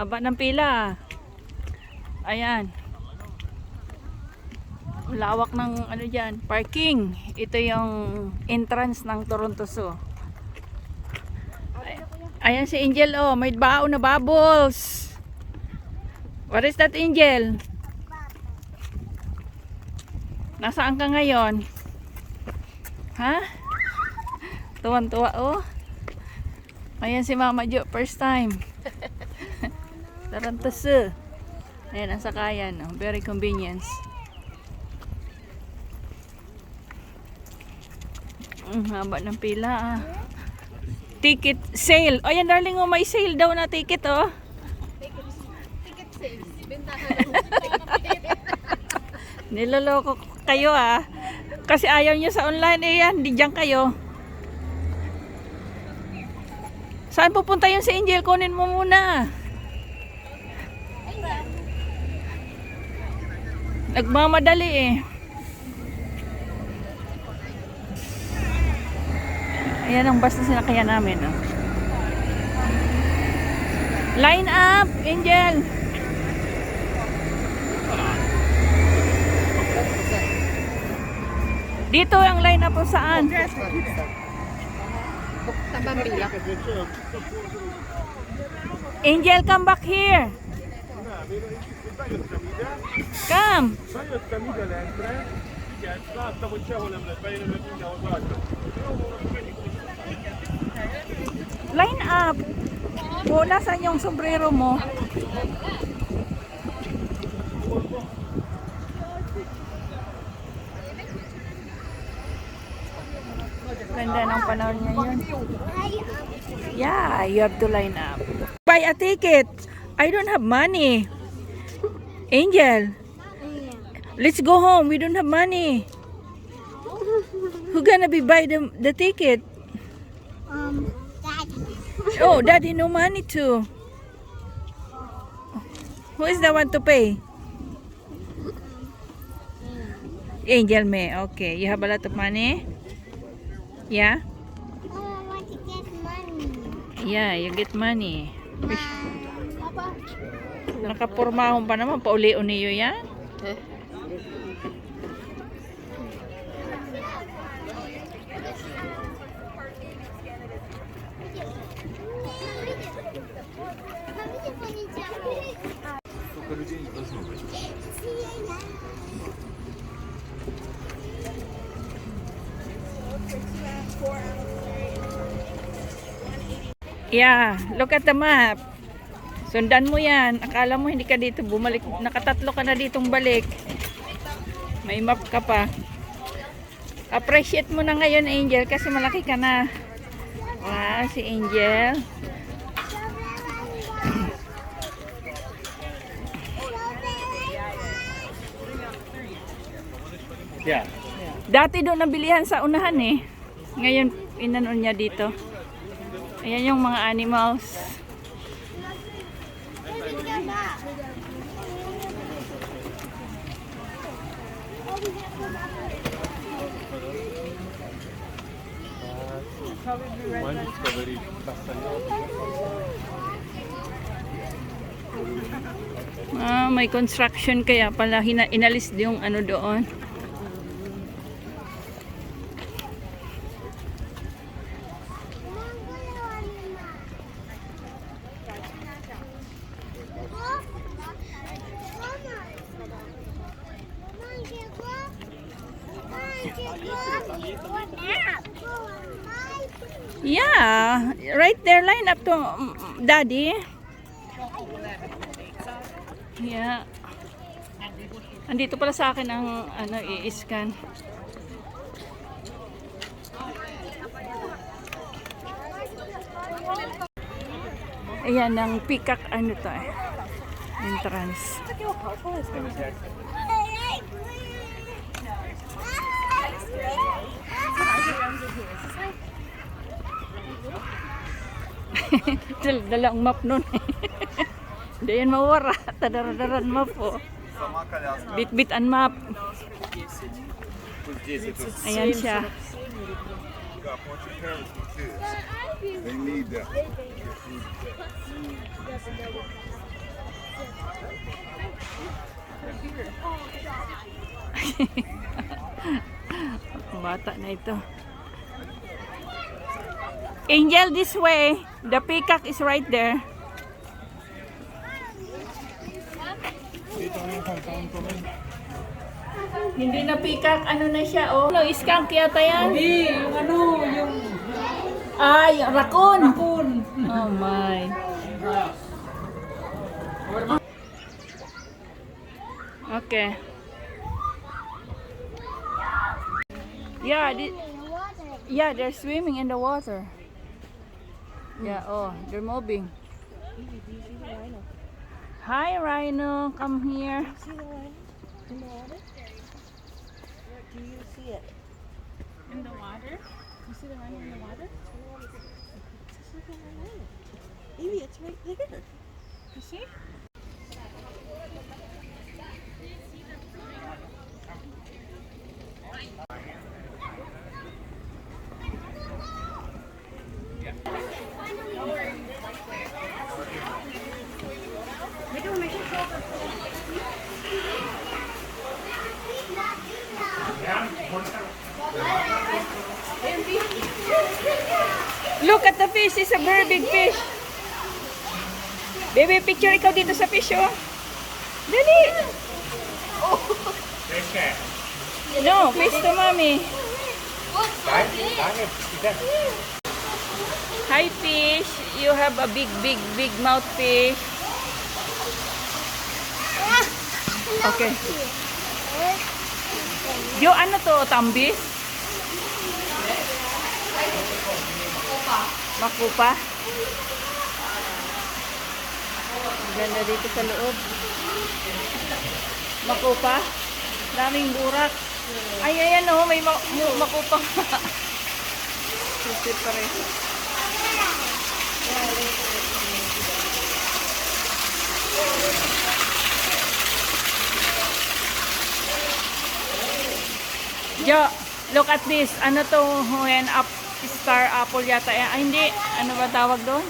Haba ng pila. Ayan. Lawak ng ano dyan, parking. Ito yung entrance ng Toronto Zoo. Ayan si Angel, oh, may baon na bubbles. What is that, Angel? Nasaan ka ngayon? Ha? Tuwan-tuwa, oh. Ayan si Mama Jo, first time. Toronto Zoo. Ayan, ang sakayan, oh. Very convenience. Haba ng pila, ah. Ticket sale. O yan, darling, oh, may sale daw na ticket, oh. Ticket sales. Bentahan ng Niloloko kayo, ah. Kasi ayaw nyo sa online, eh yan. Di dyan kayo. Saan pupunta yun si Angel? Kunin mo muna. Nagmamadali, eh. Ayan ang bus na sinakyan namin, oh. Line up, Angel. Dito ang line up, saan? Tambambila. Angel, come back here. Come. Line up. Wala, saan yung sombrero mo? Ganda ng panahon ngayon. Yeah, you have to line up. Buy a ticket. I don't have money. Angel, let's go home. We don't have money. Who gonna be buy the ticket? Daddy. Oh, Daddy, no money too. Who is the one to pay? Angel May. Okay, you have a lot of money? Yeah? Oh, I want to get money. Yeah, you get money. Papa. Nakapurmahon pa naman, pauli-uni yun yan. Yeah, look at the map. Sundan mo yan. Akala mo hindi ka dito bumalik. Nakatatlo ka na ditong balik. May map ka pa. Appreciate mo na ngayon, Angel, kasi malaki ka na. Wow, si Angel. Yeah. Dati doon nabilihan sa unahan, eh. Ngayon, inanon niya dito. Ayan yung mga animals. One discovery. May construction kaya pala inalis yung ano doon. Yeah, right there, line up to Daddy. Yeah. Andito pala sa akin ang ano i-scan. Ayan ang peacock ano to eh. Entrance. Dalang map nun eh. Hindi yan mawara. Tadaradaran map po. Bit-bit ang map. Ayan siya. They need that. Bata na ito. Angel, this way. The peacock is right there. Hindi na peacock, ano na siya, oh. Ano, skunk yata yan? Hindi, yung ano, yung Ay, raccoon. kun. Oh my. Okay. Yeah, yeah, they're swimming in the water. Yeah, oh, they're moving. Hi, Rhino. Come here. See the one in the water? Where do you see it? In the water? You see the rhino in the water? Just look at my line. Amy, it's right there. You see? Look at the fish. It's a very big fish. Baby, picture ikaw dito sa fish, oh. Dali. No, fish to mommy. Hi, fish. You have a big, big, big mouth fish. Okay. Yo, ano to? Tambis? Makupa. Ganda dito sa loob. Makupa. Daming burak. Ay, ayan o. May makupa. Susit pa rin. Jo, look at this. Ano to? When up star apple yata. Ay, hindi. Ano ba tawag doon?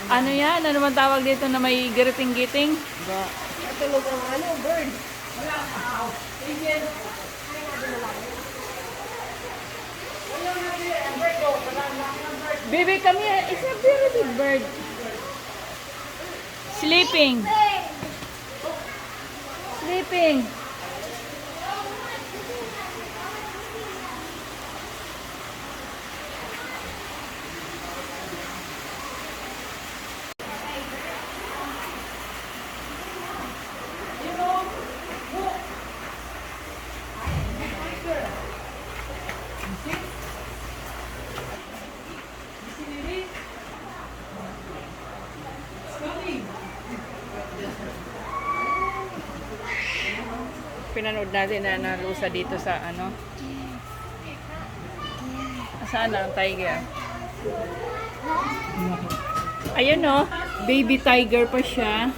Ano yan? Ano ba tawag dito na may giriting-giting? Tulog ang ano, bird. Baby, come here. It's a very big bird. Sleeping. Sleeping. Pinanood natin na nalusa dito sa ano. Saan ang tiger? Ayun oh, baby tiger pa siya.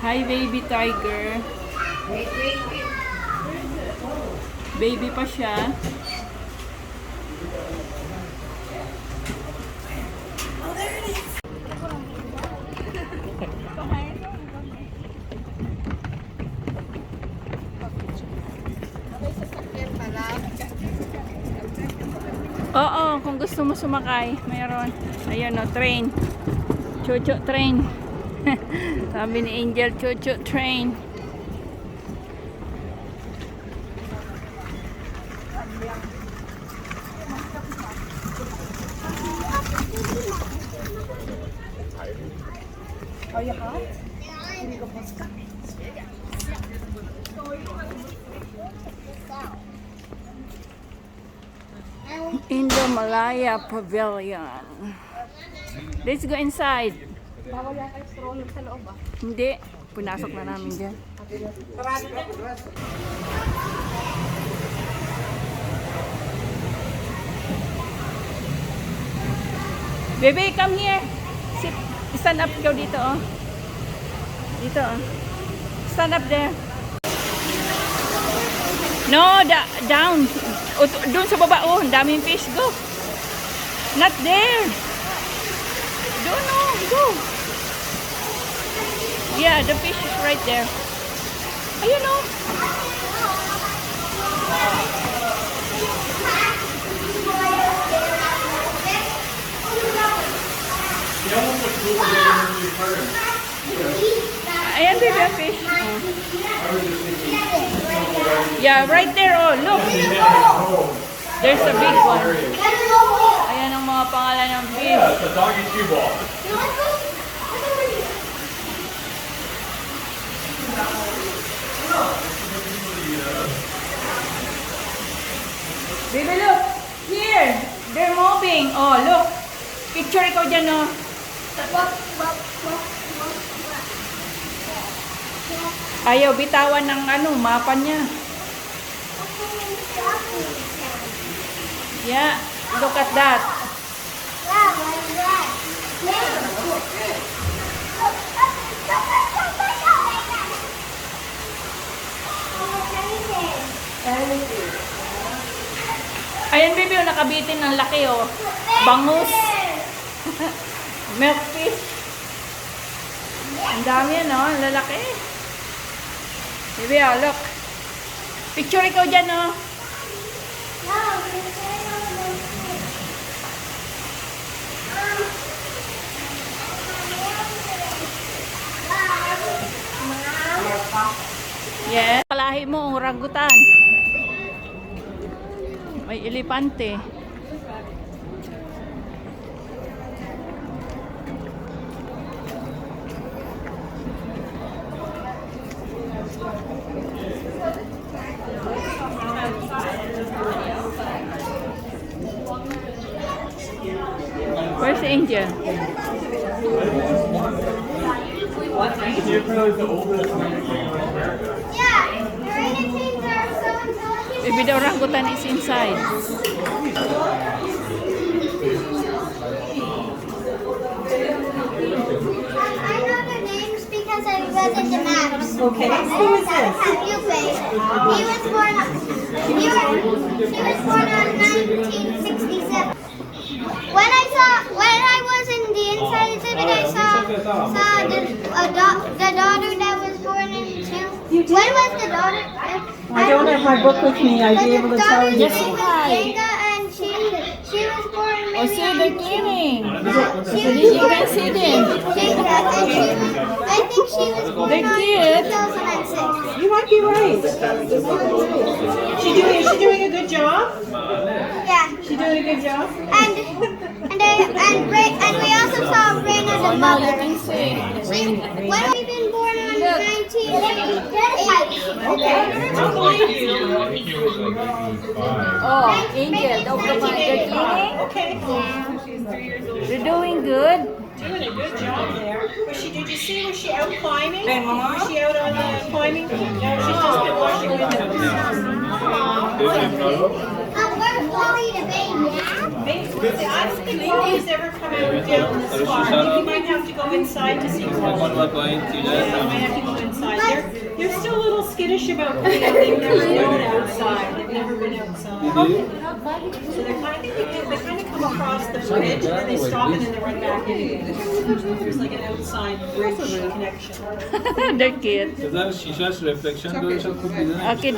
Hi baby tiger. Baby pa siya. Oo, kung gusto mo sumakay, mayroon. Ayun o, train. Chucho train. Sabi ni Angel, chucho train. Are you hot? Indomalaya Pavilion. Let's go inside. Bawal yata yung stroller sa loob ah. Hindi. Pinasok na namin dyan. Baby, come here. Sit. Stand up ikaw dito, oh. Dito, oh. Stand up there. No, down. Doon sa baba, oh. Daming fish. Go. Not there. Yeah, the fish is right there. Ayun o. Ayan, baby, a fish. Yeah, right there. Oh, look. There's a big one. Ayan ang mga pangalan ng fish. Yeah, it's a doggy cue ball. Baby, look. Here. They're moving. Oh, look. Picture ikaw dyan, oh. Ayaw bitawan ng mapa niya. Yeah, look at that. Ayan, baby, oh, nakabitin ng laki, oh. Bangus. Milkfish. Ang dami yan, oh. Ang lalaki. Baby, oh, look. Picture ikaw dyan, oh. Yeah. Kalahi mo, orangutan. May elepante. Where's Angel? Do you realize the oldest language in America? Yeah, orangutans are so intelligent. Maybe the orangutan is inside. I know their names because I read in the maps. Okay, who is this? Yupe. He was born on 1967. When I was in the inside exhibit, I saw the daughter that was born in two. When was the daughter? I don't have my book with me. I'd be able to tell you. Yes, hi. And she was born Oh, maybe see, on they're cleaning. She You can see them. I think she was born They're on cute. 2006. You might be right. Is she doing a good job? Yeah. She doing a good job? And we also saw Raina the Now you mother. can see. When we been born on 1988. Okay. I'll believe you. Oh, Angel, don't come on. They're cleaning. Okay. They're doing good. Doing a good job there. Did you see, was she out climbing? Was she out on the climbing? No, she's just been watching windows. We're Chloe the baby. I don't think Chloe's ever come out down this far. I think you might have to go inside to see Chloe. Yeah, might have to go inside. They're still a little skittish about going out. They've never been outside. They've never been outside. So they're kind of, they kind of come across the bridge and then they stop and then they run back in. There's like an outside bridge connection. They're cute. शीशा रिफ्लेक्शन दो सब कुछ Okay,